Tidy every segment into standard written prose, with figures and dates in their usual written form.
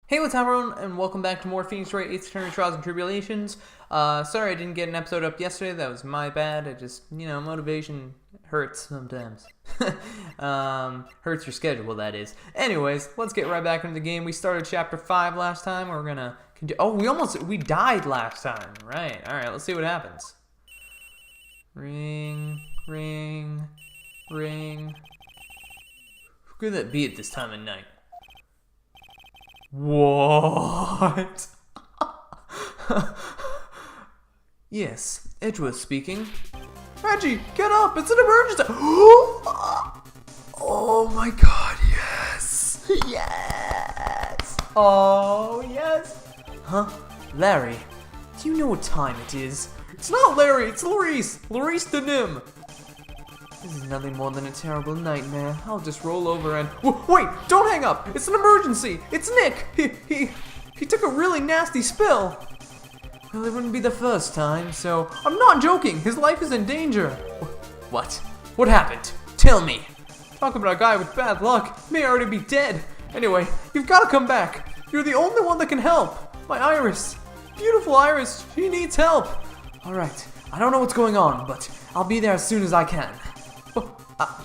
Hey, what's up, everyone, and welcome back to more Phoenix Wright 8th Eternal Trials and Tribulations. Sorry I didn't get an episode up yesterday. That was my bad. I just, motivation hurts sometimes. Hurts your schedule, that is. Anyways, let's get right back into the game. We started Chapter 5 last time. We're gonna continue. Oh, we died last time. Right. Alright, let's see what happens. Ring, ring, ring. Who could that be at this time of night? What? Yes, Edgeworth speaking. Reggie, get up! It's an emergency! Oh my god, yes! Yes! Oh, yes! Huh? Larry, do you know what time it is? It's not Larry, it's Larice! Larice the Nim! This is nothing more than a terrible nightmare. I'll just roll over and... Wait! Don't hang up! It's an emergency! It's Nick! He took a really nasty spill! Well, it wouldn't be the first time, so... I'm not joking! His life is in danger! What? What happened? Tell me! Talk about a guy with bad luck. May already be dead. Anyway, you've got to come back. You're the only one that can help. My Iris. Beautiful Iris. She needs help. Alright. I don't know what's going on, but I'll be there as soon as I can.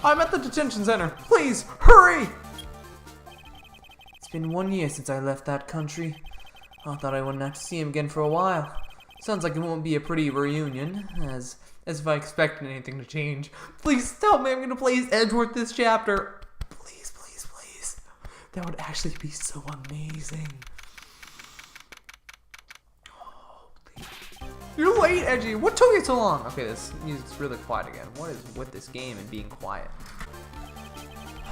I'm at the detention center. Please, hurry! It's been 1 year since I left that country. I thought I wouldn't have to see him again for a while. Sounds like it won't be a pretty reunion, as if I expected anything to change. Please tell me I'm gonna play as Edgeworth this chapter. Please, please, please. That would actually be so amazing. You're late, Edgy! What took you so long? Okay, this music's really quiet again. What is with this game and being quiet?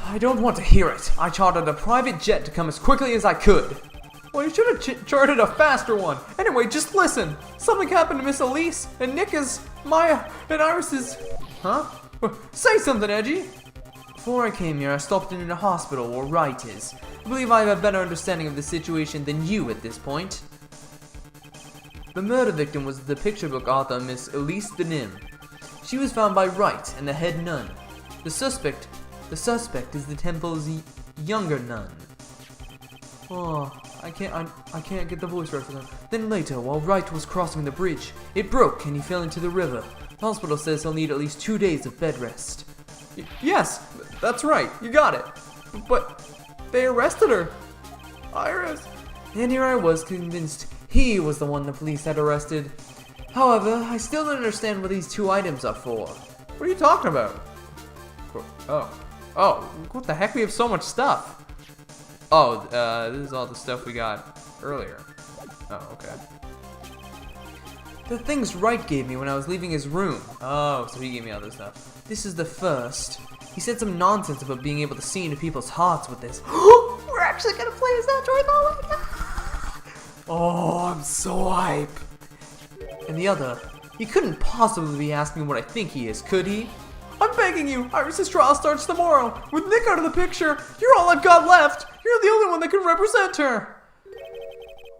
I don't want to hear it. I chartered a private jet to come as quickly as I could. Well, you should have chartered a faster one. Anyway, just listen. Something happened to Miss Elise, and Nick is... Maya, and Iris is... Huh? Say something, Edgy! Before I came here, I stopped in a hospital where Wright is. I believe I have a better understanding of the situation than you at this point. The murder victim was the picture book author Miss Elise Nim. She was found by Wright and the head nun. The suspect is the temple's younger nun. Oh, I can't get the voice right for them. Then later, while Wright was crossing the bridge, it broke and he fell into the river. The hospital says he'll need at least 2 days of bed rest. Yes, that's right. You got it. But they arrested her. Iris. And here I was convinced he was the one the police had arrested. However, I still don't understand what these two items are for. What are you talking about? Oh, what the heck? We have so much stuff. Oh, this is all the stuff we got earlier. Oh, okay. The things Wright gave me when I was leaving his room. Oh, so he gave me all this stuff. This is the first. He said some nonsense about being able to see into people's hearts with this. We're actually gonna play as that droid? Oh my god! Oh, I'm so hype. And the other, he couldn't possibly be asking what I think he is, could he? I'm begging you, Iris' trial starts tomorrow. With Nick out of the picture, you're all I've got left. You're the only one that can represent her.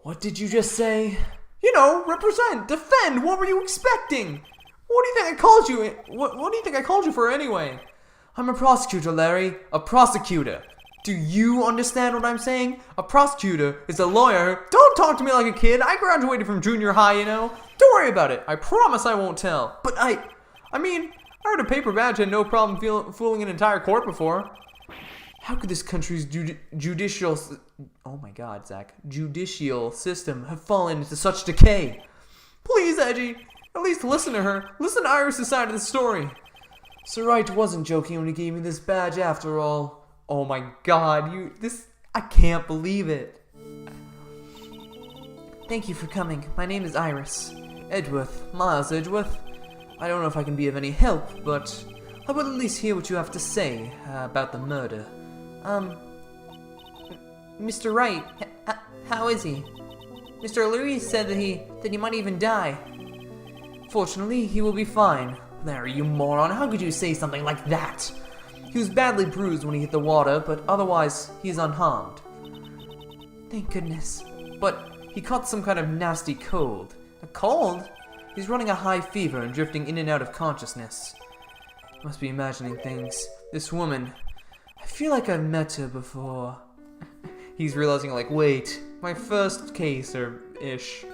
What did you just say? You know, represent, defend, what were you expecting? What do you think I called you? What do you think I called you for anyway? I'm a prosecutor, Larry, a prosecutor. Do you understand what I'm saying? A prosecutor is a lawyer. Don't talk to me like a kid. I graduated from junior high, you know. Don't worry about it. I promise I won't tell. But I heard a paper badge had no problem fooling an entire court before. How could this country's judicial... Oh my god, Zach. Judicial system have fallen into such decay? Please, Edgy. At least listen to her. Listen to Iris' side of the story. Sir Wright wasn't joking when he gave me this badge after all. Oh my god, I can't believe it. Thank you for coming. My name is Iris. Edgeworth, Miles Edgeworth. I don't know if I can be of any help, but I will at least hear what you have to say about the murder. Mr. Wright, how is he? Mr. Louise said that he might even die. Fortunately, he will be fine. Larry, you moron, how could you say something like that? He was badly bruised when he hit the water, but otherwise, he is unharmed. Thank goodness. But he caught some kind of nasty cold. A cold? He's running a high fever and drifting in and out of consciousness. Must be imagining things. This woman, I feel like I've met her before. He's realizing, like, wait, my first case, or ish.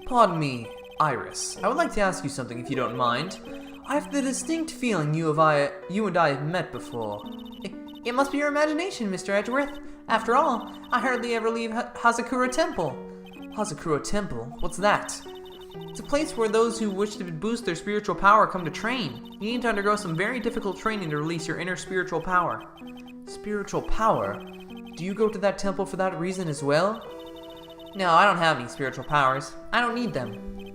Pardon me, Iris. I would like to ask you something if you don't mind. I have the distinct feeling you and I have met before. It must be your imagination, Mr. Edgeworth. After all, I hardly ever leave Hazakura Temple. Hazakura Temple? What's that? It's a place where those who wish to boost their spiritual power come to train. You need to undergo some very difficult training to release your inner spiritual power. Spiritual power? Do you go to that temple for that reason as well? No, I don't have any spiritual powers. I don't need them.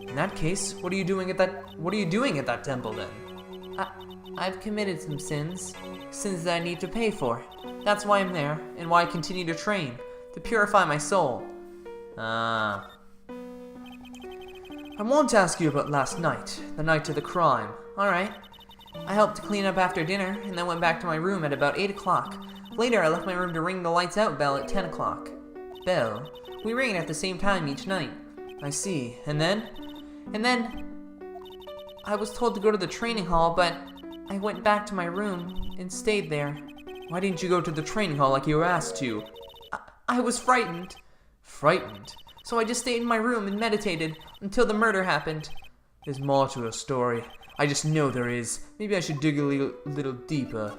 In that case, what are you doing at that temple then? I've committed some sins that I need to pay for. That's why I'm there, and why I continue to train, to purify my soul. I want to ask you about last night, the night of the crime. Alright. I helped to clean up after dinner, and then went back to my room at about 8 o'clock. Later, I left my room to ring the lights out bell at 10 o'clock. Bell? We ring it at the same time each night. I see. And then? I was told to go to the training hall, but I went back to my room and stayed there. Why didn't you go to the training hall like you were asked to? I was frightened. Frightened? So I just stayed in my room and meditated until the murder happened. There's more to her story. I just know there is. Maybe I should dig a little deeper.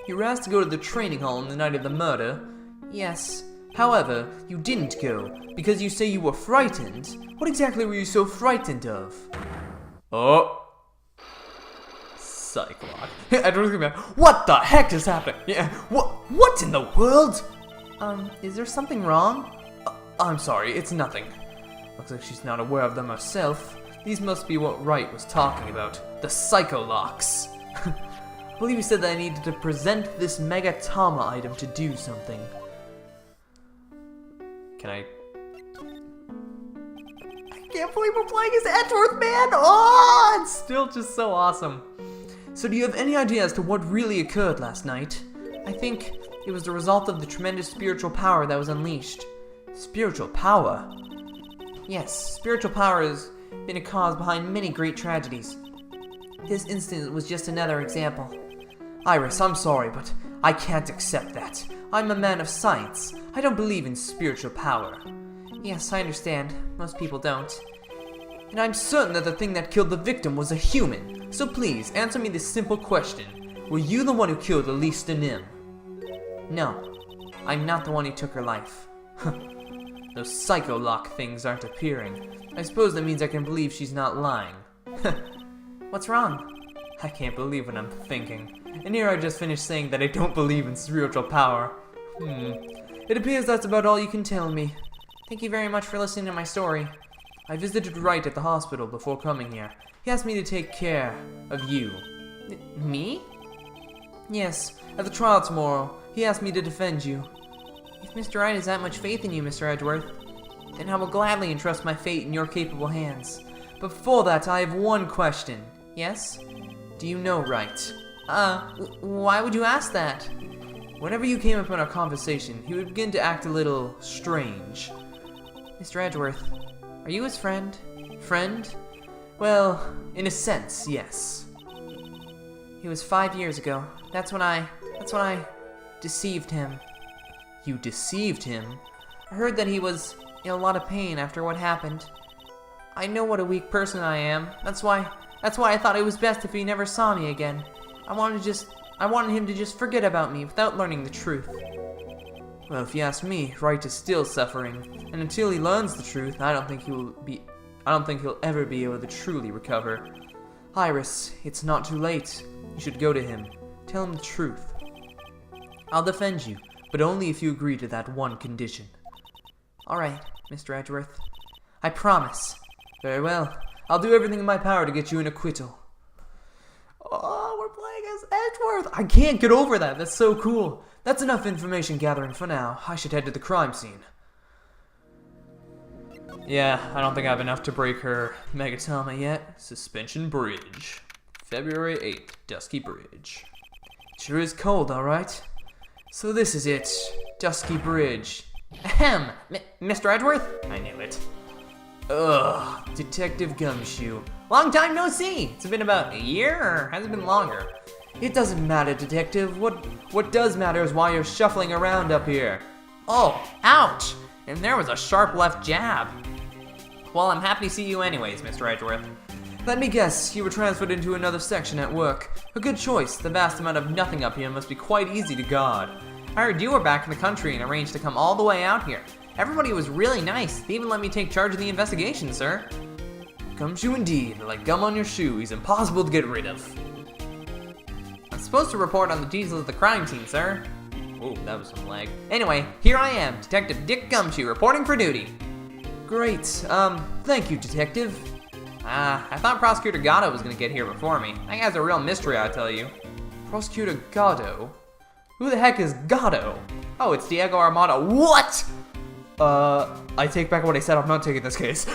You were asked to go to the training hall on the night of the murder? Yes. However, you didn't go, because you say you were frightened. What exactly were you so frightened of? Oh. Cyclops. I don't think what the heck is happening? Yeah, what in the world? Is there something wrong? I'm sorry, it's nothing. Looks like she's not aware of them herself. These must be what Wright was talking about. The Psycho-Locks. I believe he said that I needed to present this Megatama item to do something. I can't believe we're playing as Edgeworth, man! Oh, it's still just so awesome. So do you have any idea as to what really occurred last night? I think it was the result of the tremendous spiritual power that was unleashed. Spiritual power? Yes, spiritual power has been a cause behind many great tragedies. This incident was just another example. Iris, I'm sorry, but I can't accept that. I'm a man of science. I don't believe in spiritual power. Yes, I understand. Most people don't. And I'm certain that the thing that killed the victim was a human. So please, answer me this simple question. Were you the one who killed Elise Denim? No. I'm not the one who took her life. Those Psycho-Lock things aren't appearing. I suppose that means I can believe she's not lying. What's wrong? I can't believe what I'm thinking. And here I just finished saying that I don't believe in spiritual power. It appears that's about all you can tell me. Thank you very much for listening to my story. I visited Wright at the hospital before coming here. He asked me to take care of you. Me? Yes, at the trial tomorrow, he asked me to defend you. If Mr. Wright has that much faith in you, Mr. Edgeworth, then I will gladly entrust my fate in your capable hands. But before that, I have one question. Yes? Do you know Wright? Why would you ask that? Whenever you came up in our conversation, he would begin to act a little strange. Mr. Edgeworth, are you his friend? Friend? Well, in a sense, yes. It was 5 years ago. That's when I deceived him. You deceived him? I heard that he was in a lot of pain after what happened. I know what a weak person I am. That's why I thought it was best if he never saw me again. I wanted him to just forget about me without learning the truth. Well, if you ask me, Wright is still suffering, and until he learns the truth, I don't think he'll ever be able to truly recover. Iris, it's not too late. You should go to him. Tell him the truth. I'll defend you, but only if you agree to that one condition. Alright, Mr. Edgeworth. I promise. Very well. I'll do everything in my power to get you an acquittal. Oh, we're playing as Edgeworth! I can't get over that. That's so cool. That's enough information gathering for now. I should head to the crime scene. Yeah, I don't think I have enough to break her Megatama yet. Suspension Bridge. February 8th, Dusky Bridge. Sure is cold, alright? So this is it. Dusky Bridge. Ahem! Mr. Edgeworth? I knew it. Ugh, Detective Gumshoe. Long time no see! It's been about a year, or has it been longer? It doesn't matter, Detective. What does matter is why you're shuffling around up here. Oh, ouch! And there was a sharp left jab. Well, I'm happy to see you anyways, Mr. Edgeworth. Let me guess, you were transferred into another section at work. A good choice. The vast amount of nothing up here must be quite easy to guard. I heard you were back in the country and arranged to come all the way out here. Everybody was really nice. They even let me take charge of the investigation, sir. Comes you indeed. Like gum on your shoe. He's impossible to get rid of. I'm supposed to report on the details of the crime scene, sir. Oh, that was some lag. Anyway, here I am, Detective Dick Gumshoe, reporting for duty. Great. Thank you, Detective. I thought Prosecutor Gatto was gonna get here before me. That guy's a real mystery, I tell you. Prosecutor Gatto? Who the heck is Gatto? Oh, it's Diego Armando. What? I take back what I said. I'm not taking this case.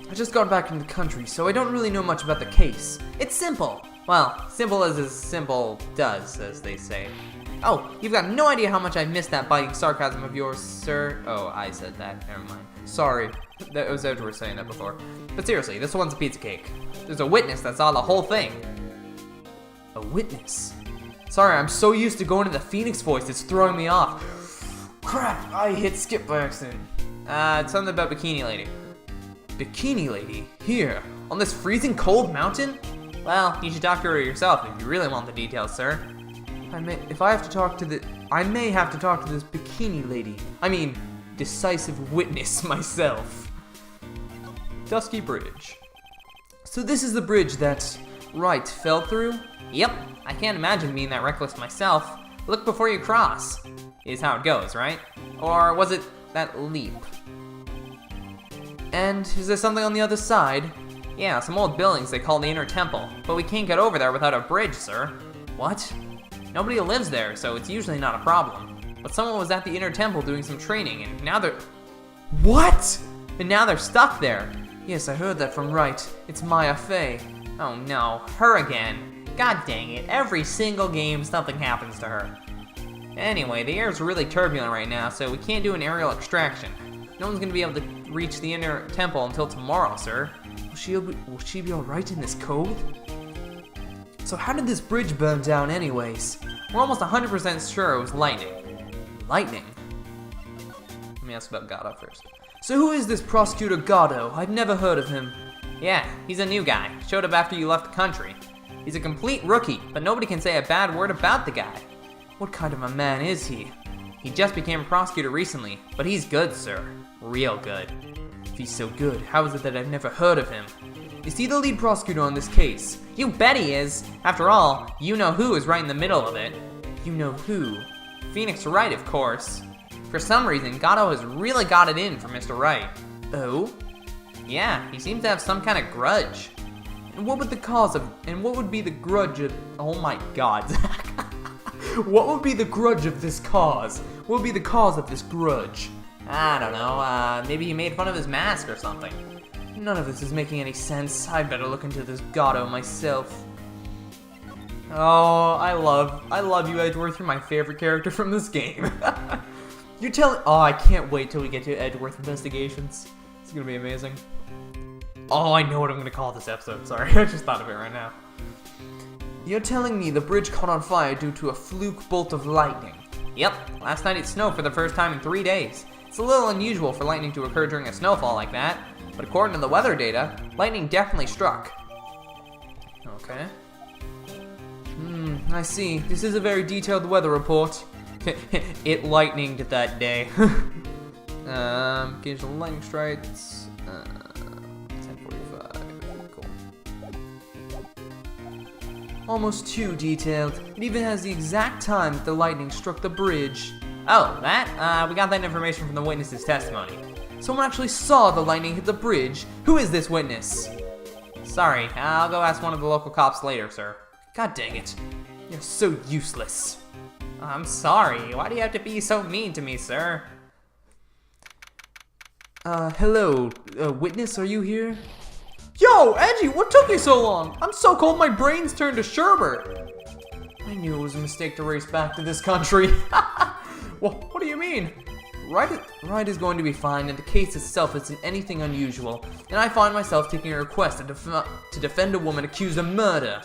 I just got back into the country, so I don't really know much about the case. It's simple. Well, simple as simple does, as they say. Oh, you've got no idea how much I missed that biting sarcasm of yours, sir. Oh, I said that. Never mind. Sorry. That was Edward saying that before. But seriously, this one's a pizza cake. There's a witness that saw the whole thing. A witness? Sorry, I'm so used to going to the Phoenix voice, it's throwing me off. Crap, I hit skip by accident. It's something about Bikini Lady. Bikini Lady? Here? On this freezing cold mountain? Well, you should talk to her yourself if you really want the details, sir. I may have to talk to this Bikini Lady. I mean, decisive witness myself. Dusky Bridge. So this is the bridge that Wright fell through? Yep, I can't imagine being that reckless myself. Look before you cross, is how it goes, right? Or was it that leap? And is there something on the other side? Yeah, some old buildings they call the Inner Temple, but we can't get over there without a bridge, sir. What? Nobody lives there, so it's usually not a problem. But someone was at the Inner Temple doing some training, and now they're... What? And now they're stuck there. Yes, I heard that from Wright. It's Maya Fey. Oh no, her again. God dang it, every single game something happens to her. Anyway, the air's really turbulent right now, so we can't do an aerial extraction. No one's gonna be able to reach the Inner Temple until tomorrow, sir. Will she be alright in this cold? So how did this bridge burn down anyways? We're almost 100% sure it was lightning. Lightning? Let me ask about Gatto first. So who is this Prosecutor Gatto? I've never heard of him. Yeah, he's a new guy. Showed up after you left the country. He's a complete rookie, but nobody can say a bad word about the guy. What kind of a man is he? He just became a prosecutor recently, but he's good, sir. Real good. If he's so good, how is it that I've never heard of him? Is he the lead prosecutor on this case? You bet he is! After all, you know who is right in the middle of it. You know who? Phoenix Wright, of course. For some reason, Gatto has really got it in for Mr. Wright. Oh? Yeah, he seems to have some kind of grudge. And what would be the grudge of... Oh my god, Zach. What would be the grudge of this cause? What would be the cause of this grudge? I don't know, maybe he made fun of his mask or something. None of this is making any sense. I'd better look into this Gatto myself. Oh, I love you, Edgeworth. You're my favorite character from this game. Oh, I can't wait till we get to Edgeworth Investigations. It's gonna be amazing. Oh, I know what I'm gonna call this episode. Sorry, I just thought of it right now. You're telling me the bridge caught on fire due to a fluke bolt of lightning? Yep, last night it snowed for the first time in 3 days. It's a little unusual for lightning to occur during a snowfall like that, but according to the weather data, lightning definitely struck. Okay. I see. This is a very detailed weather report. It lightninged that day. Occasional lightning strikes. 10:45. Cool. Almost too detailed. It even has the exact time that the lightning struck the bridge. Oh, that? We got that information from the witness's testimony. Someone actually saw the lightning hit the bridge. Who is this witness? Sorry, I'll go ask one of the local cops later, sir. God dang it. You're so useless. I'm sorry. Why do you have to be so mean to me, sir? Hello. Witness, are you here? Yo, Edgy, what took you so long? I'm so cold my brain's turned to sherbet. I knew it was a mistake to race back to this country. Well, what do you mean? Wright is going to be fine, and the case itself isn't anything unusual, and I find myself taking a request to defend a woman accused of murder.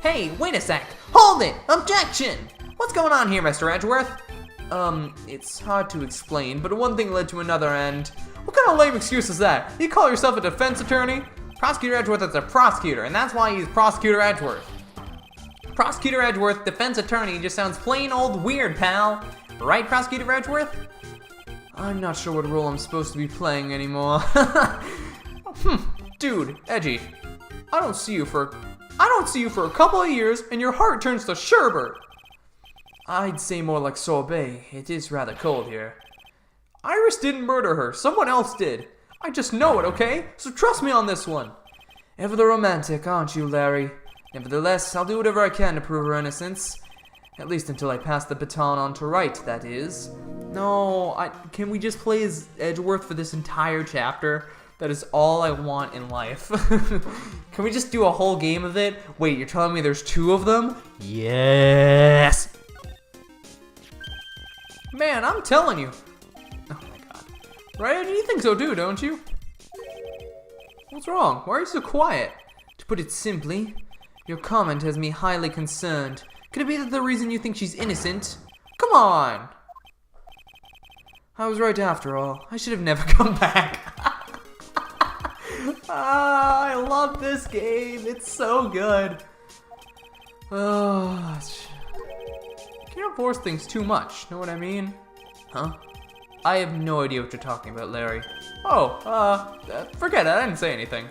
Hey, wait a sec! Hold it! Objection! What's going on here, Mr. Edgeworth? It's hard to explain, but one thing led to another, and... What kind of lame excuse is that? You call yourself a defense attorney? Prosecutor Edgeworth is a prosecutor, and that's why he's Prosecutor Edgeworth. Prosecutor Edgeworth, defense attorney, just sounds plain old weird, pal. Right, Prosecutor Edgeworth? I'm not sure what role I'm supposed to be playing anymore. Dude, Edgy, I don't see you for a couple of years, and your heart turns to sherbet. I'd say more like sorbet. It is rather cold here. Iris didn't murder her. Someone else did. I just know it, okay? So trust me on this one. Ever the romantic, aren't you, Larry? Nevertheless, I'll do whatever I can to prove her innocence. At least until I pass the baton on to Wright, that is. No, can we just play as Edgeworth for this entire chapter? That is all I want in life. Can we just do a whole game of it? Wait, you're telling me there's 2 of them? Yes! Man, I'm telling you. Oh my god. Right? You think so too, don't you? What's wrong? Why are you so quiet? To put it simply, your comment has me highly concerned. Could it be that the reason you think she's innocent? Come on! I was right after all. I should have never come back. I love this game. It's so good. Oh, you can't force things too much. Know what I mean? Huh? I have no idea what you're talking about, Larry. Oh, forget it. I didn't say anything.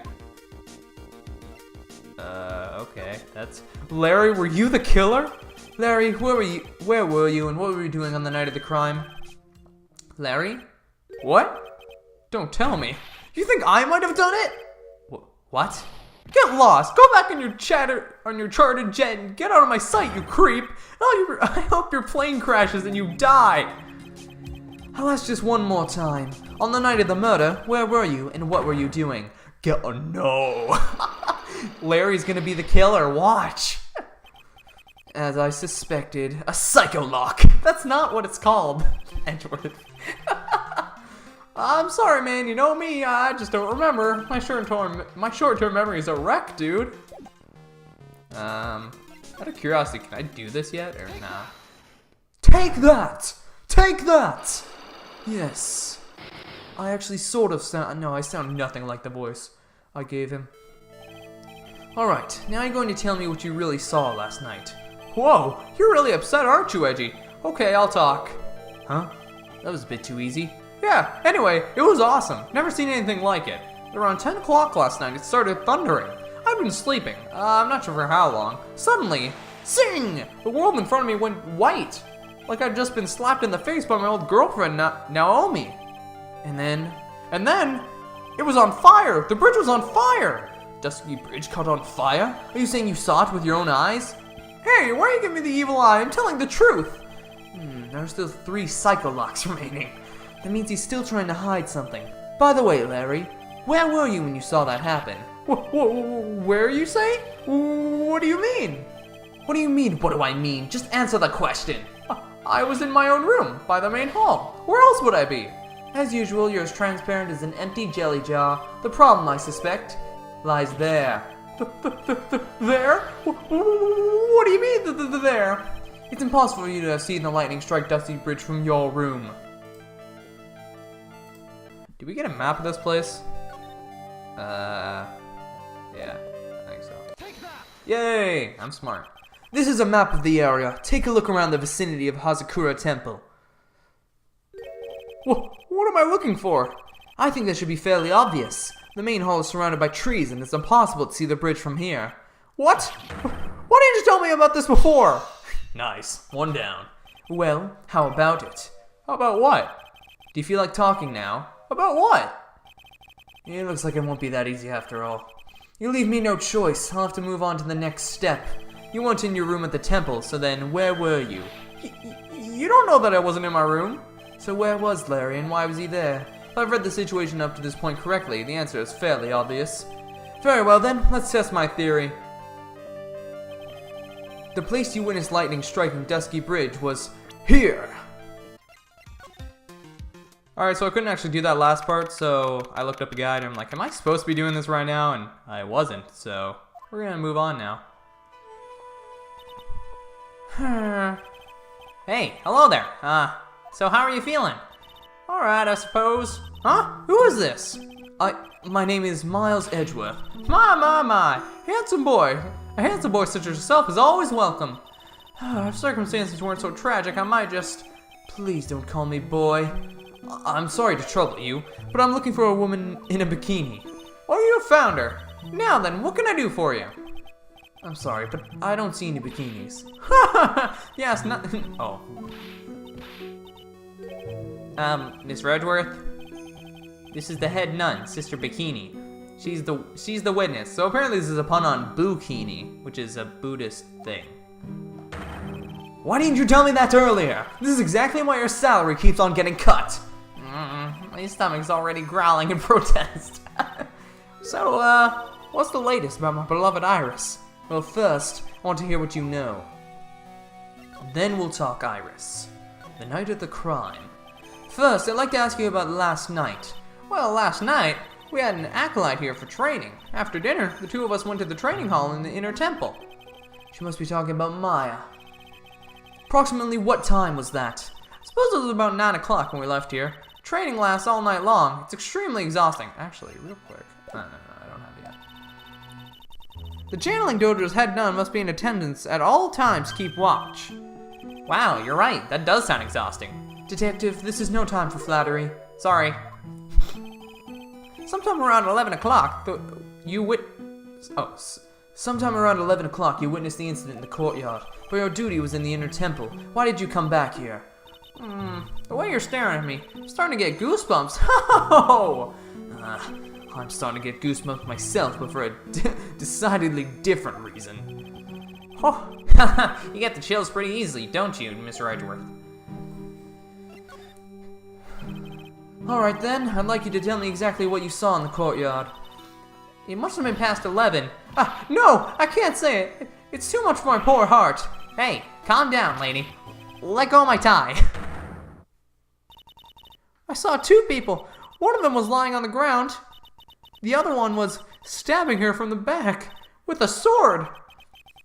Okay, that's... Larry, were you the killer? Larry, where were you and what were you doing on the night of the crime? Larry? What? Don't tell me. You think I might have done it? What? Get lost. Go back on your chartered jet and get out of my sight, you creep. I hope your plane crashes and you die. I'll ask just one more time. On the night of the murder, where were you and what were you doing? No. Larry's gonna be the killer, watch! As I suspected, a psycho lock. That's not what it's called, Edgeworth. I'm sorry, man, you know me, I just don't remember. My short-term memory is a wreck, dude. Out of curiosity, can I do this yet, or nah? Take that! Take that! Yes. I actually sort of sound, no, I sound nothing like the voice I gave him. Alright, now you're going to tell me what you really saw last night. Whoa, you're really upset, aren't you, Edgy? Okay, I'll talk. Huh? That was a bit too easy. Yeah, anyway, it was awesome. Never seen anything like it. Around 10 o'clock last night, it started thundering. I'd been sleeping, I'm not sure for how long. Suddenly, sing! The world in front of me went white. Like I'd just been slapped in the face by my old girlfriend, Naomi. And then, it was on fire! The bridge was on fire! Dusky Bridge caught on fire? Are you saying you saw it with your own eyes? Hey, why are you giving me the evil eye? I'm telling the truth! There's still 3 psycho locks remaining. That means he's still trying to hide something. By the way, Larry, where were you when you saw that happen? Where you say? What do you mean? What do you mean, what do I mean? Just answer the question. I was in my own room, by the main hall. Where else would I be? As usual, you're as transparent as an empty jelly jar. The problem, I suspect, lies there. There? What do you mean, there? It's impossible for you to have seen the lightning strike Dusty Bridge from your room. Did we get a map of this place? Yeah, I think so. Yay! I'm smart. This is a map of the area. Take a look around the vicinity of Hazakura Temple. What am I looking for? I think that should be fairly obvious. The main hall is surrounded by trees and it's impossible to see the bridge from here. What? Why didn't you tell me about this before? Nice. 1 down. Well, how about it? How about what? Do you feel like talking now? About what? It looks like it won't be that easy after all. You leave me no choice. I'll have to move on to the next step. You weren't in your room at the temple, so then where were you? You don't know that I wasn't in my room. So where was Larry and why was he there? If I've read the situation up to this point correctly, the answer is fairly obvious. Very well then, let's test my theory. The place you witnessed lightning striking Dusky Bridge was here. Alright, so I couldn't actually do that last part, so I looked up a guide and I'm like, am I supposed to be doing this right now? And I wasn't, so we're gonna move on now. Hey, hello there. So how are you feeling? Alright, I suppose. Huh? Who is this? My name is Miles Edgeworth. My. Handsome boy. A handsome boy such as yourself is always welcome. If circumstances weren't so tragic, I might just... Please don't call me boy. I'm sorry to trouble you, but I'm looking for a woman in a bikini. Oh, you found her. Now then, what can I do for you? I'm sorry, but I don't see any bikinis. Yes, not... Oh. Miss Edgeworth? This is the head nun, Sister Bikini. She's the witness. So apparently this is a pun on bukini, which is a Buddhist thing. Why didn't you tell me that earlier? This is exactly why your salary keeps on getting cut. My stomach's already growling in protest. So, what's the latest about my beloved Iris? Well, first, I want to hear what you know. Then we'll talk Iris. The night of the crime. First, I'd like to ask you about last night. Well, last night, we had an acolyte here for training. After dinner, the two of us went to the training hall in the inner temple. She must be talking about Maya. Approximately what time was that? I suppose it was about 9 o'clock when we left here. Training lasts all night long. It's extremely exhausting. Actually, real quick. No, I don't have it yet. The channeling dojo's head nun must be in attendance at all times to keep watch. Wow, you're right. That does sound exhausting. Detective, this is no time for flattery. Sorry. Sometime around 11 o'clock, sometime around 11 o'clock, you witnessed the incident in the courtyard, but your duty was in the inner temple. Why did you come back here? The way you're staring at me, I'm starting to get goosebumps. I'm starting to get goosebumps myself, but for a decidedly different reason. Oh, you get the chills pretty easily, don't you, Mr. Edgeworth? Alright then, I'd like you to tell me exactly what you saw in the courtyard. It must have been past 11. No, I can't say it. It's too much for my poor heart. Hey, calm down, lady. Let go of my tie. I saw two people. One of them was lying on the ground. The other one was stabbing her from the back with a sword.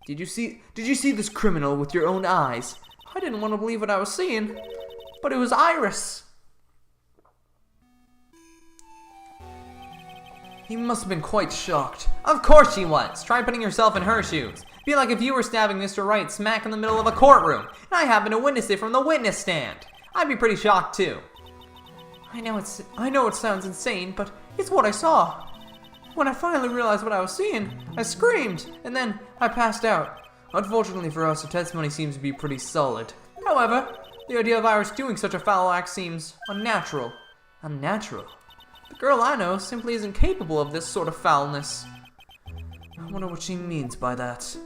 Did you see this criminal with your own eyes? I didn't want to believe what I was seeing, but it was Iris. He must have been quite shocked. Of course she was. Try putting yourself in her shoes. Be like if you were stabbing Mr. Wright smack in the middle of a courtroom, and I happened to witness it from the witness stand. I'd be pretty shocked too. I know it sounds insane, but it's what I saw. When I finally realized what I was seeing, I screamed, and then I passed out. Unfortunately for us, her testimony seems to be pretty solid. However, the idea of Iris doing such a foul act seems unnatural. Unnatural? The girl I know simply isn't capable of this sort of foulness. I wonder what she means by that.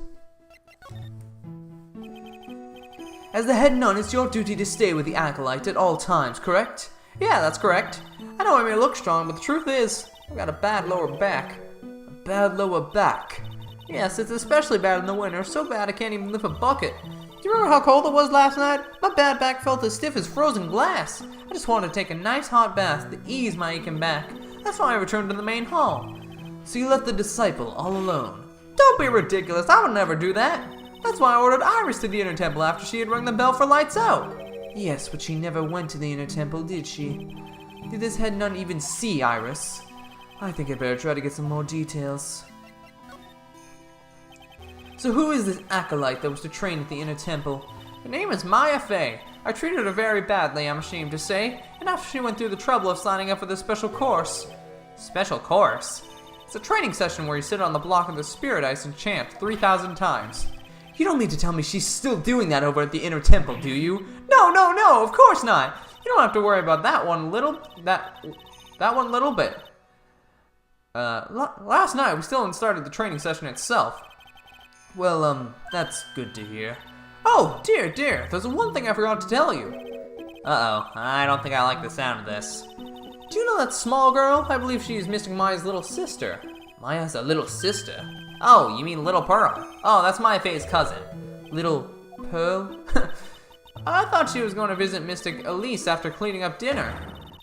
As the head nun, it's your duty to stay with the acolyte at all times, correct? Yeah, that's correct. I know I may look strong, but the truth is, I've got a bad lower back. A bad lower back? Yes, it's especially bad in the winter, so bad I can't even lift a bucket. Do you remember how cold it was last night? My bad back felt as stiff as frozen glass. I just wanted to take a nice hot bath to ease my aching back. That's why I returned to the main hall. So you left the disciple all alone? Don't be ridiculous, I would never do that. That's why I ordered Iris to the inner temple after she had rung the bell for lights out. Yes, but she never went to the inner temple, did she? Did this head nun even see Iris? I think I'd better try to get some more details. So who is this acolyte that was to train at the inner temple? Her name is Maya Fey. I treated her very badly, I'm ashamed to say, and after she went through the trouble of signing up for the special course. Special course? It's a training session where you sit on the block of the spirit ice and chant 3,000 times. You don't mean to tell me she's still doing that over at the inner temple, do you? No, of course not. You don't have to worry about that one little bit. Last night we still hadn't started the training session itself. Well, that's good to hear. Oh, dear, there's one thing I forgot to tell you. Uh-oh, I don't think I like the sound of this. Do you know that small girl? I believe she's Mystic Maya's little sister. Maya's a little sister? Oh, you mean Little Pearl? Oh, that's Maya Fey's cousin. Little Pearl? I thought she was going to visit Mystic Elise after cleaning up dinner.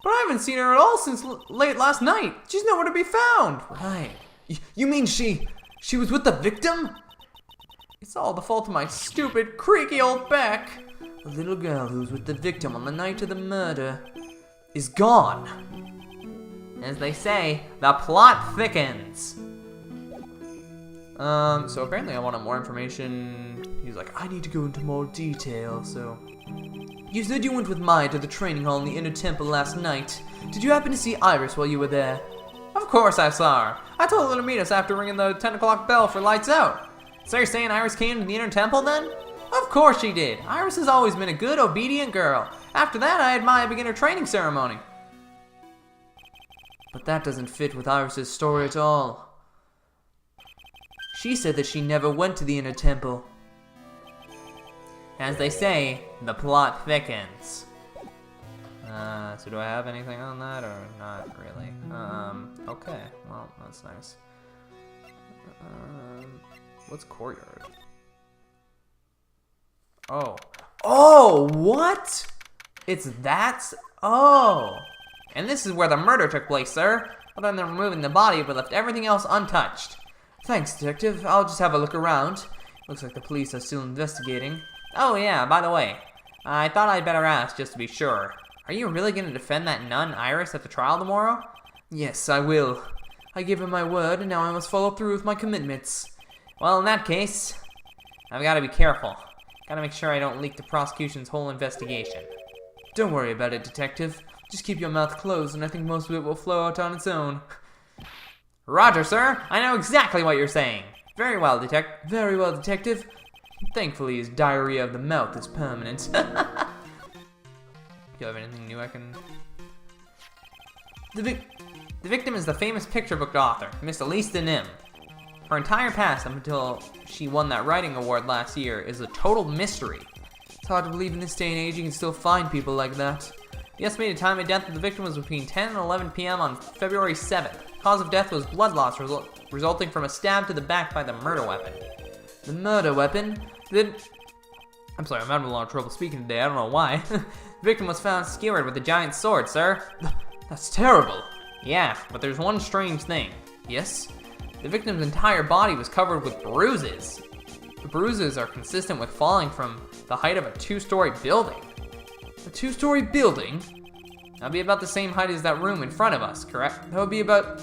but I haven't seen her at all since late last night. She's nowhere to be found. Right. You mean she was with the victim? It's all the fault of my stupid, creaky old back. The little girl who was with the victim on the night of the murder is gone. As they say, the plot thickens. So apparently I wanted more information. He's like, I need to go into more detail, so... You said you went with Maya to the training hall in the inner temple last night. Did you happen to see Iris while you were there? Of course I saw her. I told her to meet us after ringing the 10 o'clock bell for lights out. So you're saying Iris came to the inner temple then? Of course she did. Iris has always been a good, obedient girl. After that, I had Maya begin her training ceremony. But that doesn't fit with Iris's story at all. She said that she never went to the inner temple. As they say, the plot thickens. So do I have anything on that or not really? Okay, well, that's nice. What's courtyard? Oh, what? Oh. And this is where the murder took place, sir. Other than removing the body, we left everything else untouched. Thanks, detective. I'll just have a look around. Looks like the police are still investigating. Oh yeah, by the way, I thought I'd better ask just to be sure. Are you really going to defend that nun, Iris, at the trial tomorrow? Yes, I will. I gave her my word, and now I must follow through with my commitments. Well, in that case, I've got to be careful. Gotta make sure I don't leak the prosecution's whole investigation. Don't worry about it, detective. Just keep your mouth closed, and I think most of it will flow out on its own. Roger, sir. I know exactly what you're saying. Very well, detective. Thankfully, his diarrhea of the mouth is permanent. Do you have anything new I can... The victim is the famous picture book author, Miss Elise Denim. Her entire past up until she won that writing award last year is a total mystery. It's hard to believe in this day and age you can still find people like that. The estimated time of death of the victim was between 10 and 11 p.m. on February 7th. Cause of death was blood loss resulting from a stab to the back by the murder weapon. The murder weapon? I'm sorry, I'm having a lot of trouble speaking today, I don't know why. The victim was found skewered with a giant sword, sir. That's terrible. Yeah, but there's one strange thing. Yes? The victim's entire body was covered with bruises. The bruises are consistent with falling from the height of a 2-story building. A 2-story building? That'd be about the same height as that room in front of us, correct? That would be about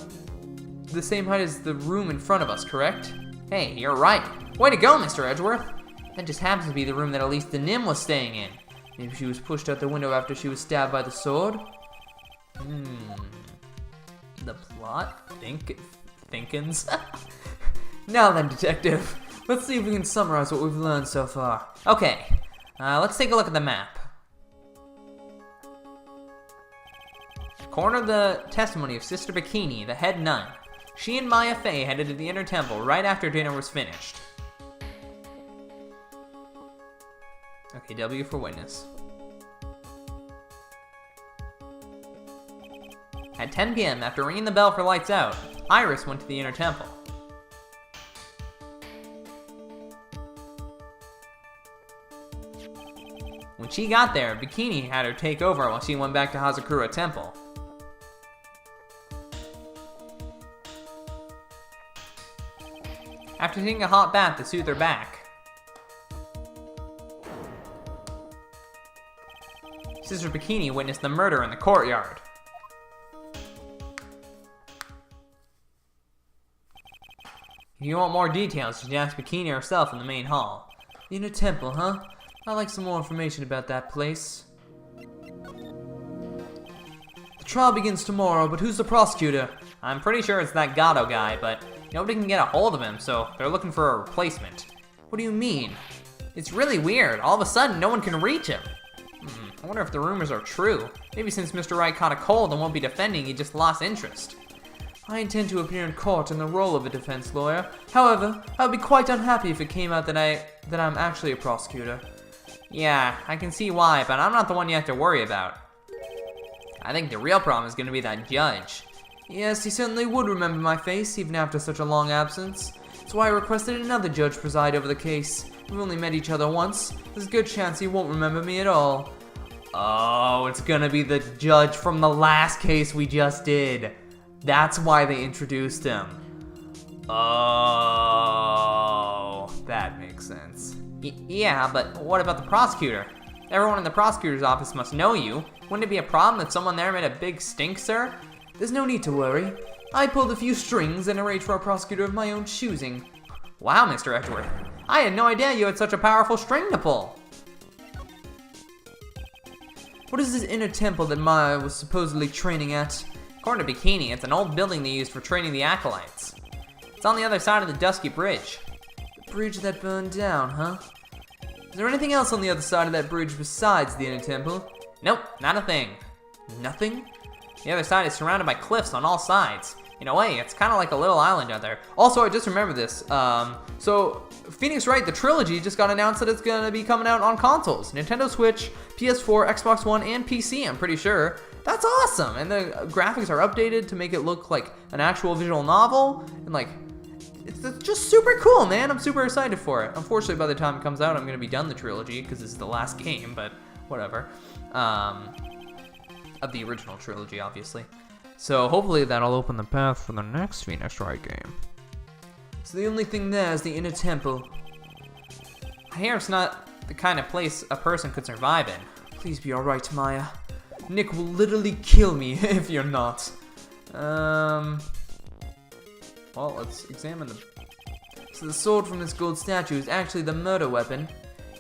the same height as the room in front of us, correct? Hey, you're right. Way to go, Mr. Edgeworth. That just happens to be the room that Elise Denim was staying in. Maybe she was pushed out the window after she was stabbed by the sword? The plot thinkins. Now then, detective. Let's see if we can summarize what we've learned so far. Okay, let's take a look at the map. According to the testimony of Sister Bikini, the head nun, she and Maya Fey headed to the inner temple right after dinner was finished. Okay, W for witness. At 10 p.m., after ringing the bell for lights out, Iris went to the inner temple. When she got there, Bikini had her take over while she went back to Hazakura Temple. After taking a hot bath to soothe her back, Sister Bikini witnessed the murder in the courtyard. If you want more details, you can ask Bikini herself in the main hall. The inner temple, huh? I'd like some more information about that place. The trial begins tomorrow, but who's the prosecutor? I'm pretty sure it's that Gato guy, but nobody can get a hold of him, so they're looking for a replacement. What do you mean? It's really weird. All of a sudden, no one can reach him. I wonder if the rumors are true. Maybe since Mr. Wright caught a cold and won't be defending, he just lost interest. I intend to appear in court in the role of a defense lawyer. However, I would be quite unhappy if it came out that I'm actually a prosecutor. Yeah, I can see why, but I'm not the one you have to worry about. I think the real problem is going to be that judge. Yes, he certainly would remember my face, even after such a long absence. That's why I requested another judge preside over the case. We've only met each other once. There's a good chance he won't remember me at all. Oh, it's gonna be the judge from the last case we just did. That's why they introduced him. Oh, that makes sense. Yeah, but what about the prosecutor? Everyone in the prosecutor's office must know you. Wouldn't it be a problem if someone there made a big stink, sir? There's no need to worry. I pulled a few strings and arranged for a prosecutor of my own choosing. Wow, Mr. Edgeworth. I had no idea you had such a powerful string to pull. What is this inner temple that Maya was supposedly training at? According to Bikini, it's an old building they used for training the acolytes. It's on the other side of the Dusky Bridge. The bridge that burned down, huh? Is there anything else on the other side of that bridge besides the inner temple? Nope, not a thing. Nothing? The other side is surrounded by cliffs on all sides. In a way, it's kind of like a little island out there. Also, I just remembered this. So Phoenix Wright, the trilogy, just got announced that it's going to be coming out on consoles. Nintendo Switch, PS4, Xbox One, and PC, I'm pretty sure. That's awesome! And the graphics are updated to make it look like an actual visual novel. And like, it's just super cool, man. I'm super excited for it. Unfortunately, by the time it comes out, I'm going to be done the trilogy, because this is the last game, but whatever. Of the original trilogy, obviously. So hopefully that'll open the path for the next Phoenix Wright game. So the only thing there is the inner temple. I hear it's not the kind of place a person could survive in. Please be alright, Maya. Nick will literally kill me if you're not. Well, let's examine the... So the sword from this gold statue is actually the murder weapon.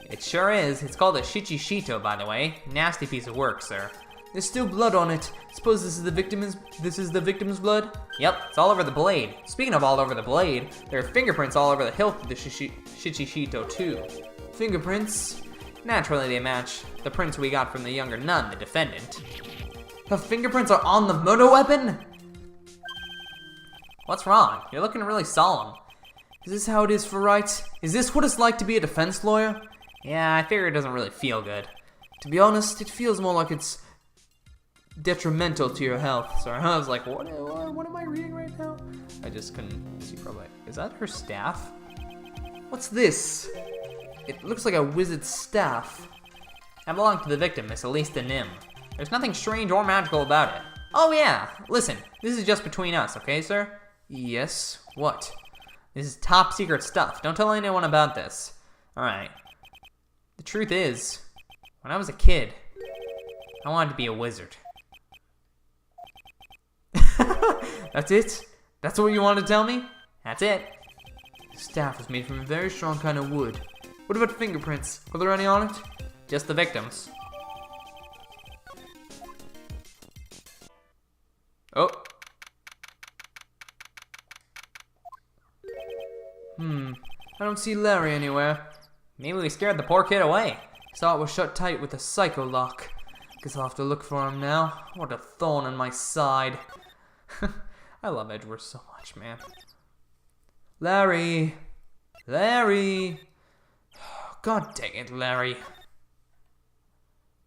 It sure is. It's called a Shichishito, by the way. Nasty piece of work, sir. There's still blood on it. Suppose this is the victim's blood? Yep, it's all over the blade. Speaking of all over the blade, there are fingerprints all over the hilt of the Shichishito too. Fingerprints? Naturally they match the prints we got from the younger nun, the defendant. The fingerprints are on the murder weapon? What's wrong? You're looking really solemn. Is this how it is for Wright? Is this what it's like to be a defense lawyer? Yeah, I figure it doesn't really feel good. To be honest, it feels more like it's detrimental to your health. Sorry, I was like, what am I reading right now? I just couldn't see probably. Is that her staff? What's this? It looks like a wizard's staff. I belong to the victim, Miss Elise de Nim. There's nothing strange or magical about it. Oh yeah, listen, this is just between us, okay, sir? Yes, what? This is top secret stuff. Don't tell anyone about this. Alright. The truth is, when I was a kid, I wanted to be a wizard. That's it? That's what you want to tell me? That's it. The staff is made from a very strong kind of wood. What about fingerprints? Are there any on it? Just the victims. Oh. I don't see Larry anywhere. Maybe we scared the poor kid away. Saw it was shut tight with a psycho lock. Guess I'll have to look for him now. What a thorn in my side. I love Edgeworth so much, man. Larry! Larry! God dang it, Larry.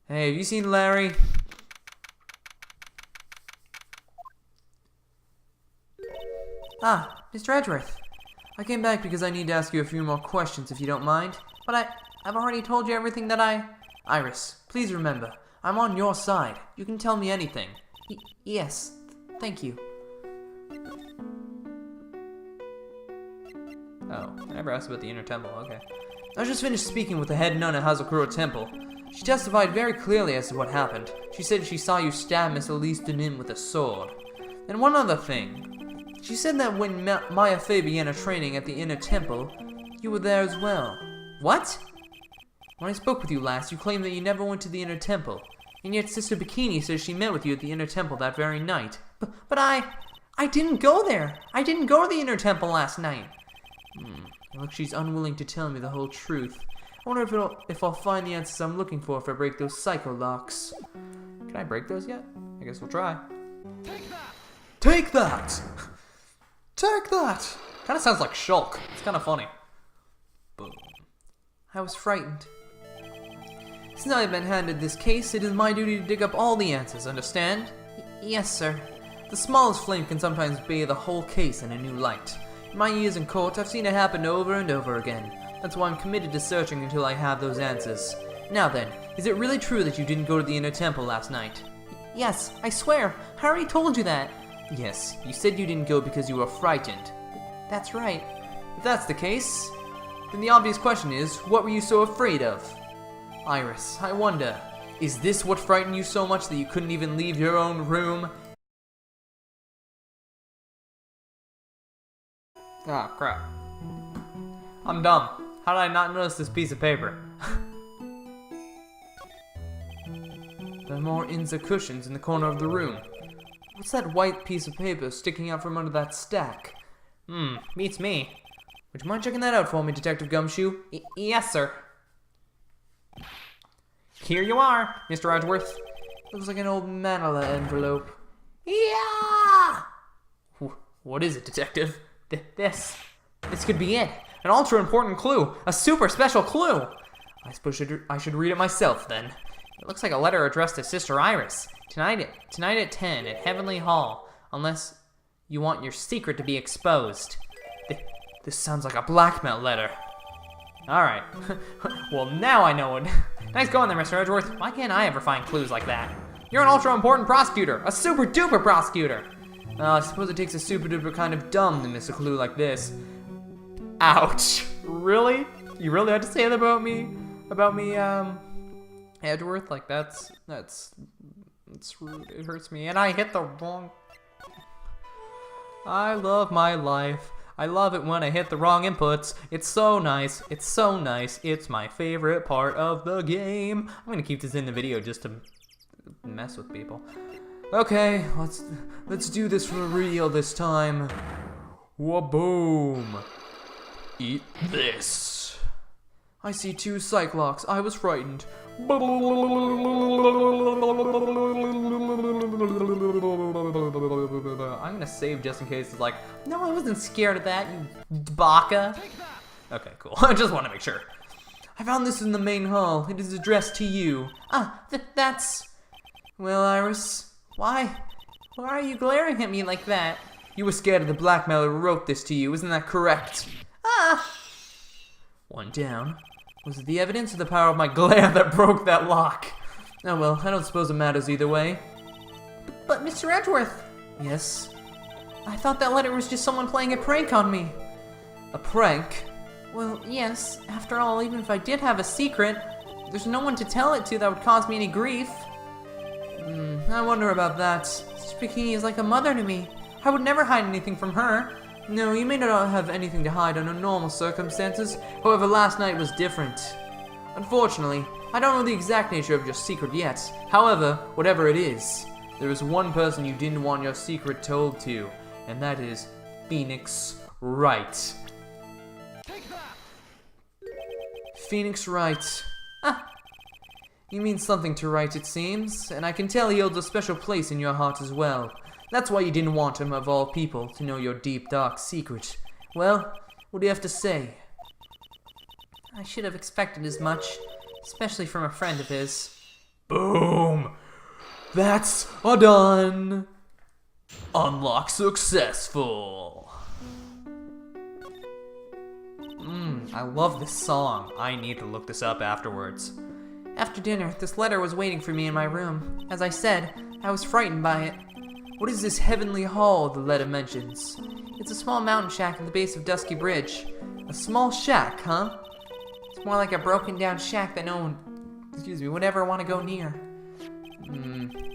Hey, have you seen Larry? Ah, Mr. Edgeworth. I came back because I need to ask you a few more questions if you don't mind. But I've already told you everything that Iris, please remember, I'm on your side. You can tell me anything. Yes, thank you. Oh, I never asked about the inner temple, okay. I just finished speaking with the head nun at Hazakura Temple. She testified very clearly as to what happened. She said she saw you stab Miss Elise de Nim with a sword. And one other thing. She said that when Maya Fey began her training at the inner temple, you were there as well. What? When I spoke with you last, you claimed that you never went to the inner temple. And yet Sister Bikini says she met with you at the inner temple that very night. But I didn't go there. I didn't go to the inner temple last night. Look, she's unwilling to tell me the whole truth. I wonder if I'll find the answers I'm looking for if I break those psycho locks. Can I break those yet? I guess we'll try. Take that! Take that! Take that! Kind of sounds like Shulk. It's kind of funny. Boom. I was frightened. Since I've been handed this case, it is my duty to dig up all the answers, understand? Yes, sir. The smallest flame can sometimes bathe the whole case in a new light. In my years in court, I've seen it happen over and over again. That's why I'm committed to searching until I have those answers. Now then, Is it really true that you didn't go to the inner temple last night? Yes, I swear. I already told you that. Yes, you said you didn't go because you were frightened. That's right. If that's the case, then the obvious question is, what were you so afraid of? Iris, I wonder, is this what frightened you so much that you couldn't even leave your own room? Ah, crap. I'm dumb. How did I not notice this piece of paper? There are more Inza cushions in the corner of the room. What's that white piece of paper sticking out from under that stack? Beats me. Would you mind checking that out for me, Detective Gumshoe? Yes, sir. Here you are, Mr. Edgeworth. Looks like an old manila envelope. Yeah! What is it, Detective? This could be it. An ultra-important clue. A super special clue. I suppose I should read it myself, then. It looks like a letter addressed to Sister Iris. Tonight at 10 at Heavenly Hall. Unless you want your secret to be exposed. This sounds like a blackmail letter. Alright. Well, now I know what... Nice going there, Mr. Edgeworth. Why can't I ever find clues like that? You're an ultra-important prosecutor. A super-duper prosecutor. I suppose it takes a super-duper kind of dumb to miss a clue like this. Ouch. Really? You really had to say that about me? About me, Edgeworth? Like, that's rude. It hurts me. And I hit the wrong... I love my life. I love it when I hit the wrong inputs. It's so nice. It's so nice. It's my favorite part of the game. I'm gonna keep this in the video just to mess with people. Okay, let's do this for real this time. Wha-boom. Eat this. I see 2 Cyclocks. I was frightened. I'm gonna save just in case it's like, no, I wasn't scared of that, you baka. Okay, cool. I just want to make sure. I found this in the main hall. It is addressed to you. That's... Well, Iris, why are you glaring at me like that? You were scared of the blackmailer who wrote this to you, isn't that correct? One down. Was it the evidence or the power of my glare that broke that lock? Oh well, I don't suppose it matters either way. But Mr. Edgeworth! Yes? I thought that letter was just someone playing a prank on me. A prank? Well, yes. After all, even if I did have a secret, there's no one to tell it to that would cause me any grief. I wonder about that. Sister Bikini is like a mother to me. I would never hide anything from her. No, you may not have anything to hide under normal circumstances. However, last night was different. Unfortunately, I don't know the exact nature of your secret yet. However, whatever it is, there is one person you didn't want your secret told to, and that is Phoenix Wright. Phoenix Wright. You mean something to Wright, it seems, and I can tell he holds a special place in your heart as well. That's why you didn't want him, of all people, to know your deep, dark secret. Well, what do you have to say? I should have expected as much, especially from a friend of his. Boom! That's a done! Unlock successful! I love this song. I need to look this up afterwards. After dinner, this letter was waiting for me in my room. As I said, I was frightened by it. What is this Heavenly Hall the letter mentions? It's a small mountain shack at the base of Dusky Bridge. A small shack, huh? It's more like a broken down shack that no one, would ever want to go near.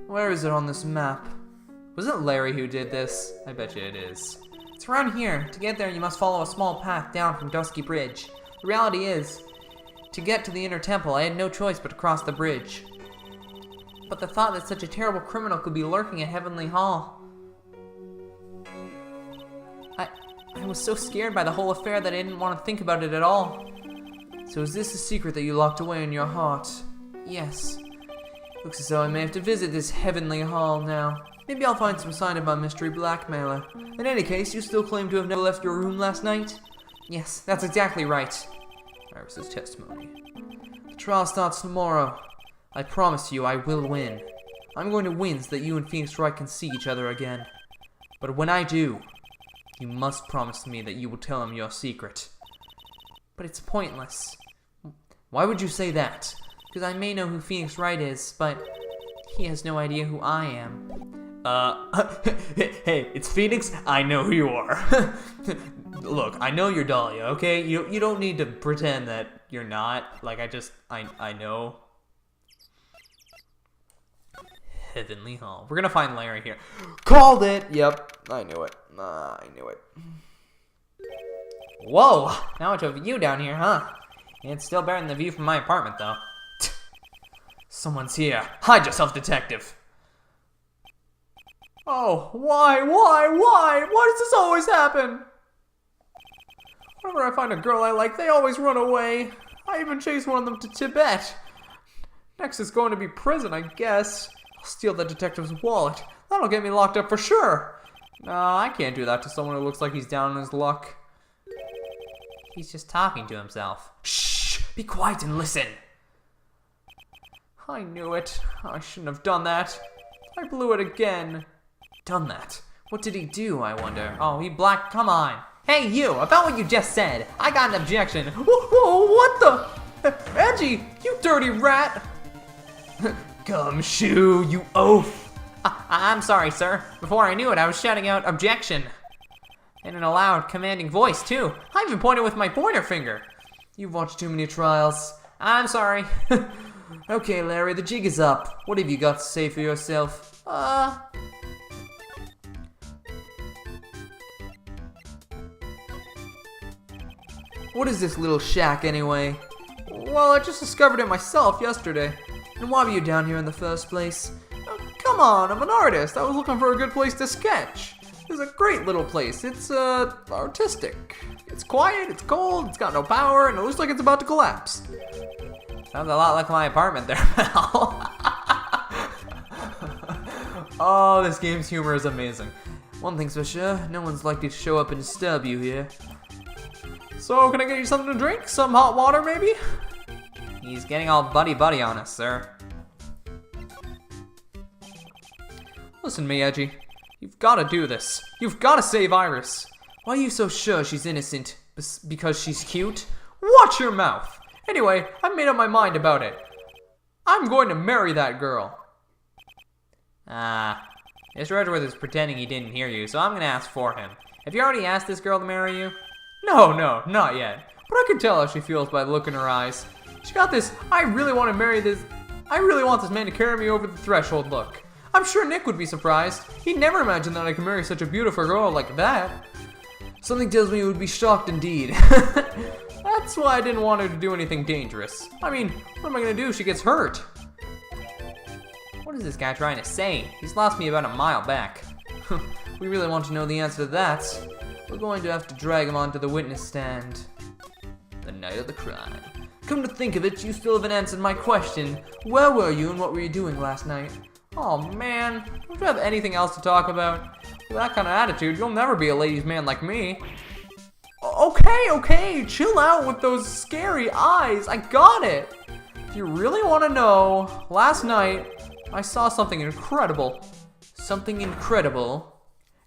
Where is it on this map? Was it Larry who did this? I bet you it is. It's around here. To get there, you must follow a small path down from Dusky Bridge. The reality is, to get to the inner temple, I had no choice but to cross the bridge. But the thought that such a terrible criminal could be lurking at Heavenly Hall. I was so scared by the whole affair that I didn't want to think about it at all. So is this a secret that you locked away in your heart? Yes. Looks as though I may have to visit this Heavenly Hall now. Maybe I'll find some sign of my mystery blackmailer. In any case, you still claim to have never left your room last night? Yes, that's exactly right. Iris's testimony. The trial starts tomorrow. I promise you I will win. I'm going to win so that you and Phoenix Wright can see each other again. But when I do, you must promise me that you will tell him your secret. But it's pointless. Why would you say that? Because I may know who Phoenix Wright is, but he has no idea who I am. Hey, it's Phoenix. I know who you are. Look, I know you're Dahlia, okay? You don't need to pretend that you're not. Like, I know. Heavenly Hall. We're gonna find Larry here. Called it! Yep, I knew it. I knew it. Whoa! Now much of you down here, huh? It's still better than the view from my apartment, though. Someone's here. Hide yourself, detective. Oh, why? Why does this always happen? Whenever I find a girl I like, they always run away. I even chased one of them to Tibet. Next is going to be prison, I guess. I'll steal the detective's wallet. That'll get me locked up for sure. No, I can't do that to someone who looks like he's down on his luck. He's just talking to himself. Shh! Be quiet and listen. I knew it. I shouldn't have done that. I blew it again. Done that? What did he do, I wonder? Oh, he blacked. Come on. Hey, you! About what you just said. I got an objection. Whoa, what the? Edgy, you dirty rat! Gumshoe, you oaf! I'm sorry, sir. Before I knew it, I was shouting out objection. In a loud, commanding voice, too. I even pointed with my pointer finger. You've watched too many trials. I'm sorry. Okay, Larry, the jig is up. What have you got to say for yourself? What is this little shack, anyway? Well, I just discovered it myself yesterday. And why were you down here in the first place? Come on, I'm an artist. I was looking for a good place to sketch. It's a great little place. It's, artistic. It's quiet, it's cold, it's got no power, and it looks like it's about to collapse. Sounds a lot like my apartment there, pal. Oh, this game's humor is amazing. One thing's for sure, no one's likely to show up and disturb you here. So, can I get you something to drink? Some hot water, maybe? He's getting all buddy-buddy on us, sir. Listen to me, Edgy. You've got to do this. You've got to save Iris. Why are you so sure she's innocent? Because she's cute? Watch your mouth. Anyway, I've made up my mind about it. I'm going to marry that girl. Mr. Edgeworth is pretending he didn't hear you, so I'm going to ask for him. Have you already asked this girl to marry you? No, not yet. But I can tell how she feels by the look in her eyes. She got this, I really want this man to carry me over the threshold look. I'm sure Nick would be surprised. He'd never imagine that I could marry such a beautiful girl like that. Something tells me he would be shocked indeed. That's why I didn't want her to do anything dangerous. I mean, what am I gonna do if she gets hurt? What is this guy trying to say? He's lost me about a mile back. We really want to know the answer to that. We're going to have to drag him onto the witness stand. The night of the crime. Come to think of it, you still haven't answered my question. Where were you and what were you doing last night? Oh man, don't you have anything else to talk about? With that kind of attitude, you'll never be a ladies' man like me. Okay, chill out with those scary eyes. I got it. If you really want to know, last night, I saw something incredible. Something incredible?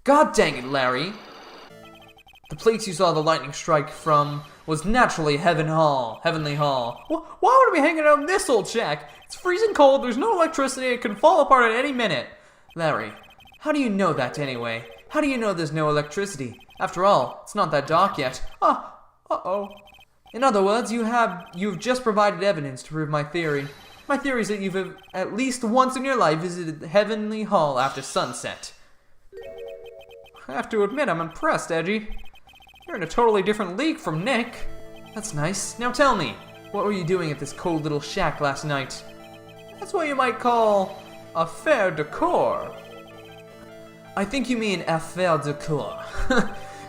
God dang it, Larry. The place you saw the lightning strike from was naturally Heavenly Hall. Why would I be hanging out in this old shack? It's freezing cold, there's no electricity, it can fall apart at any minute. Larry, how do you know that anyway? How do you know there's no electricity? After all, it's not that dark yet. Uh-oh. In other words, you've just provided evidence to prove my theory. My theory is that you've at least once in your life visited Heavenly Hall after sunset. I have to admit, I'm impressed, Edgy. You're in a totally different league from Nick. That's nice. Now tell me, what were you doing at this cold little shack last night? That's what you might call affaire de corps. I think you mean affaire de corps.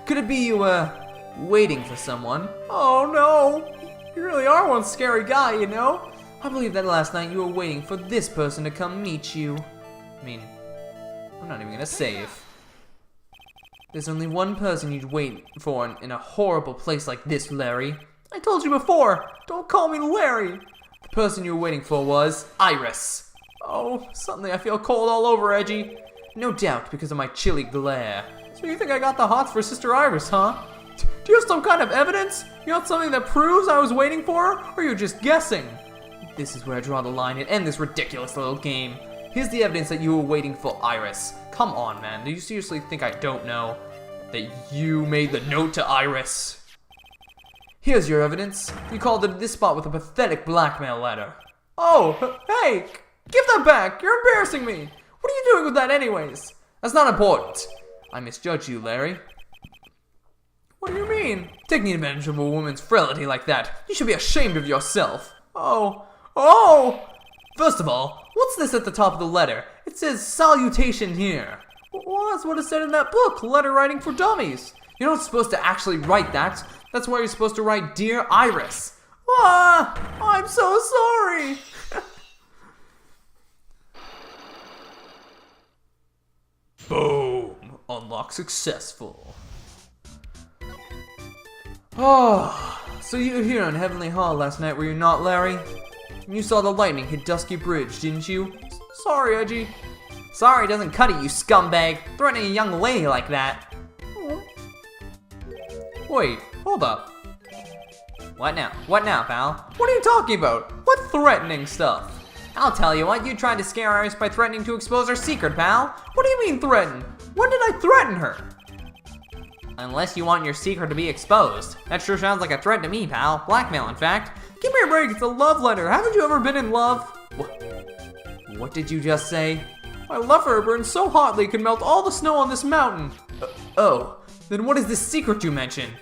Could it be you were waiting for someone? Oh no, you really are one scary guy, you know? I believe that last night you were waiting for this person to come meet you. I mean, I'm not even gonna say if. There's only one person you'd wait for in a horrible place like this, Larry. I told you before, don't call me Larry. The person you were waiting for was Iris. Oh, suddenly I feel cold all over, Edgy. No doubt because of my chilly glare. So you think I got the hots for Sister Iris, huh? Do you have some kind of evidence? You have something that proves I was waiting for her? Or are you just guessing? This is where I draw the line and end this ridiculous little game. Here's the evidence that you were waiting for, Iris. Come on, man. Do you seriously think I don't know that you made the note to Iris? Here's your evidence. You called it this spot with a pathetic blackmail letter. Oh, hey! Give that back! You're embarrassing me! What are you doing with that anyways? That's not important. I misjudged you, Larry. What do you mean? Taking advantage of a woman's frailty like that. You should be ashamed of yourself. Oh! First of all, what's this at the top of the letter? It says salutation here. Well, that's what it said in that book, Letter Writing for Dummies. You're not supposed to actually write that. That's why you're supposed to write Dear Iris. I'm so sorry. Boom. Unlock successful. So you were here on Heavenly Hall last night, were you not, Larry? You saw the lightning hit Dusky Bridge, didn't you? Sorry, Edgy. Sorry doesn't cut it, you scumbag. Threatening a young lady like that. Wait, hold up. What now? What now, pal? What are you talking about? What threatening stuff? I'll tell you what, you tried to scare Iris by threatening to expose her secret, pal. What do you mean threaten? When did I threaten her? Unless you want your secret to be exposed. That sure sounds like a threat to me, pal. Blackmail, in fact. Give me a break, it's a love letter. Haven't you ever been in love? What did you just say? My love for her burns so hotly it could melt all the snow on this mountain. Then what is this secret you mentioned?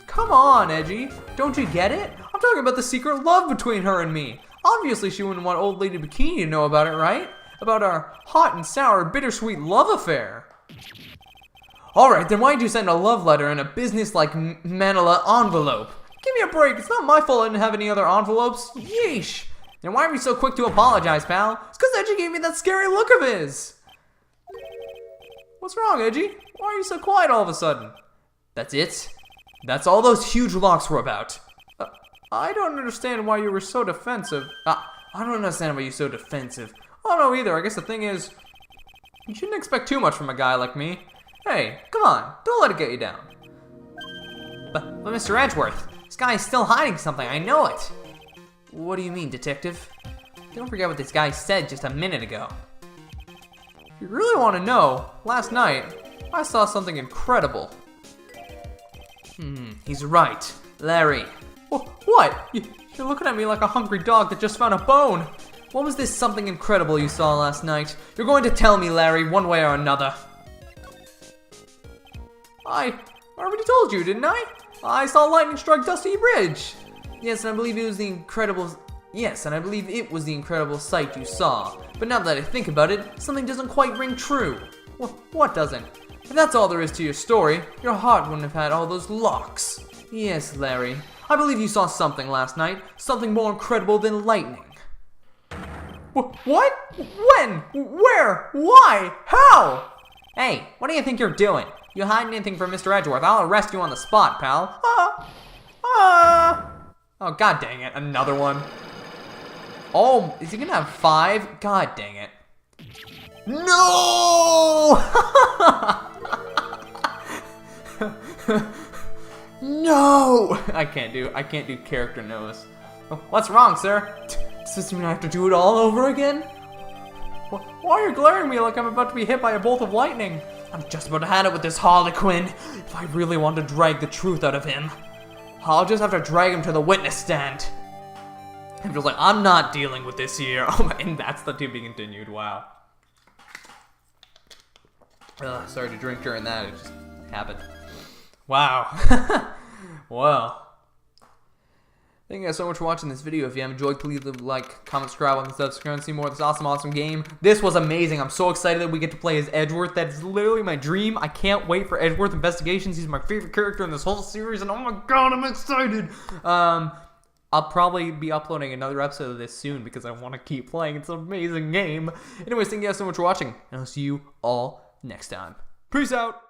Come on, Edgy. Don't you get it? I'm talking about the secret love between her and me. Obviously she wouldn't want Old Lady Bikini to know about it, right? About our hot and sour, bittersweet love affair. Alright, then why'd you send a love letter in a business-like manila envelope? Give me a break, it's not my fault I didn't have any other envelopes. Yeesh. Then why are you so quick to apologize, pal? It's because Edgy gave me that scary look of his. What's wrong, Edgy? Why are you so quiet all of a sudden? That's it? That's all those huge locks were about. I don't understand why you were so defensive. I don't understand why you're so defensive. I don't know either. I guess the thing is, you shouldn't expect too much from a guy like me. Hey, come on. Don't let it get you down. But Mr. Edgeworth, this guy is still hiding something. I know it. What do you mean, detective? Don't forget what this guy said just a minute ago. If you really want to know, last night, I saw something incredible. He's right. Larry. What? You're looking at me like a hungry dog that just found a bone. What was this something incredible you saw last night? You're going to tell me, Larry, one way or another. I already told you, didn't I? I saw lightning strike Dusty Bridge. Yes, and I believe it was the incredible sight you saw. But now that I think about it, something doesn't quite ring true. What doesn't? If that's all there is to your story, your heart wouldn't have had all those locks. Yes, Larry. I believe you saw something last night. Something more incredible than lightning. What? When? Where? Why? How? Hey, what do you think you're doing? You hide anything from Mr. Edgeworth, I'll arrest you on the spot, pal. Oh, god dang it. Another one. Oh, is he gonna have 5? God dang it. No! No! I can't do character nose. What's wrong, sir? Does this mean I have to do it all over again? Why are you glaring at me like I'm about to be hit by a bolt of lightning? I'm just about to have it with this Harlequin. If I really want to drag the truth out of him, I'll just have to drag him to the witness stand. I'm just like, I'm not dealing with this here. Oh my, and that's the to be continued, wow. Sorry to drink during that, it just happened. Wow. Well. Thank you guys so much for watching this video. If you have enjoyed, please leave a like, comment, subscribe, and subscribe to see more of this awesome game. This was amazing. I'm so excited that we get to play as Edgeworth. That is literally my dream. I can't wait for Edgeworth Investigations. He's my favorite character in this whole series, and oh my god, I'm excited. I'll probably be uploading another episode of this soon because I want to keep playing. It's an amazing game. Anyways, thank you guys so much for watching, and I'll see you all next time. Peace out.